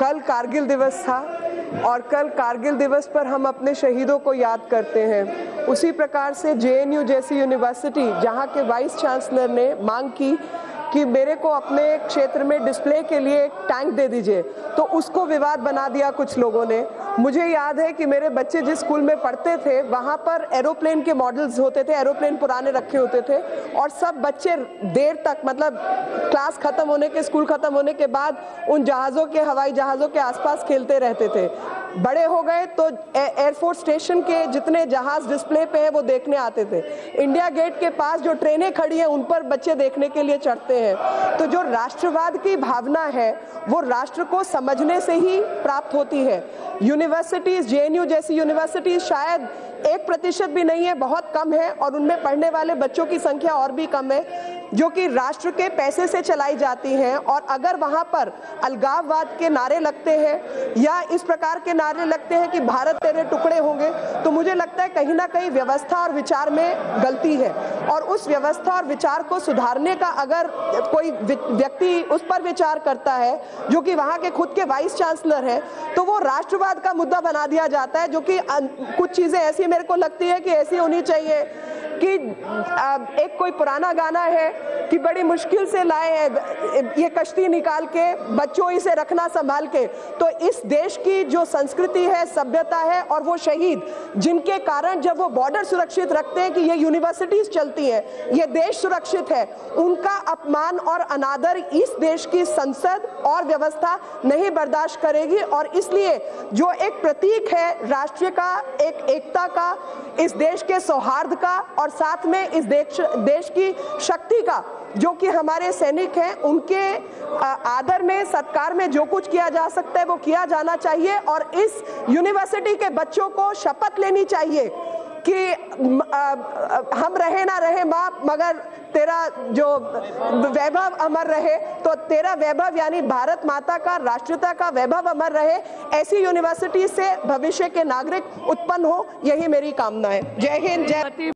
कल कारगिल दिवस था और कल कारगिल दिवस पर हम अपने शहीदों को याद करते हैं। उसी प्रकार से जेएनयू जैसी यूनिवर्सिटी, जहां के वाइस चांसलर ने मांग की कि मेरे को अपने क्षेत्र में डिस्प्ले के लिए एक टैंक दे दीजिए, तो उसको विवाद बना दिया कुछ लोगों ने। मुझे याद है कि मेरे बच्चे जिस स्कूल में पढ़ते थे वहाँ पर एरोप्लेन के मॉडल्स होते थे, एरोप्लेन पुराने रखे होते थे और सब बच्चे देर तक, मतलब क्लास खत्म होने के, स्कूल खत्म होने के बाद उन जहाज़ों के, हवाई जहाज़ों के आसपास खेलते रहते थे। बड़े हो गए तो एयरफोर्स स्टेशन के जितने जहाज डिस्प्ले पे हैं वो देखने आते थे। इंडिया गेट के पास जो ट्रेनें खड़ी हैं उन पर बच्चे देखने के लिए चढ़ते हैं। तो जो राष्ट्रवाद की भावना है वो राष्ट्र को समझने से ही प्राप्त होती है। यूनिवर्सिटीज, जेएनयू जैसी यूनिवर्सिटीज शायद 1% भी नहीं है, बहुत कम है, और उनमें पढ़ने वाले बच्चों की संख्या और भी कम है, जो कि राष्ट्र के पैसे से चलाई जाती हैं। और अगर वहां पर अलगाववाद के नारे लगते हैं या इस प्रकार के नारे लगते हैं कि भारत तेरे टुकड़े होंगे, तो मुझे लगता है कहीं ना कहीं व्यवस्था और विचार में गलती है। और उस व्यवस्था और विचार को सुधारने का अगर कोई व्यक्ति उस पर विचार करता है जो कि वहां के खुद के वाइस चांसलर हैं, तो वो राष्ट्रवाद का मुद्दा बना दिया जाता है। जो कि कुछ चीजें ऐसी मेरे को लगती है कि ऐसी होनी चाहिए कि एक कोई पुराना गाना है कि बड़ी मुश्किल से लाए हैं ये कश्ती निकाल के, बच्चों इसे रखना संभाल के। तो इस देश की जो संस्कृति है, सभ्यता है, और वो शहीद जिनके कारण जब वो बॉर्डर सुरक्षित रखते हैं कि ये यूनिवर्सिटीज चलती हैं, ये देश सुरक्षित है, उनका अपमान और अनादर इस देश की संसद और व्यवस्था नहीं बर्दाश्त करेगी। और इसलिए जो एक प्रतीक है राष्ट्र का, एक एकता का, इस देश के सौहार्द का, और साथ में इस देश की शक्ति का, जो कि हमारे सैनिक हैं, उनके आदर में, सत्कार में जो कुछ किया जा सकता है वो किया जाना चाहिए। और इस यूनिवर्सिटी के बच्चों को शपथ लेनी चाहिए कि हम रहे ना रहे माँ, मगर तेरा जो वैभव अमर रहे। तो तेरा वैभव यानी भारत माता का, राष्ट्रता का वैभव अमर रहे। ऐसी यूनिवर्सिटी से भविष्य के नागरिक उत्पन्न हो, यही मेरी कामना है। जय हिंद, जय।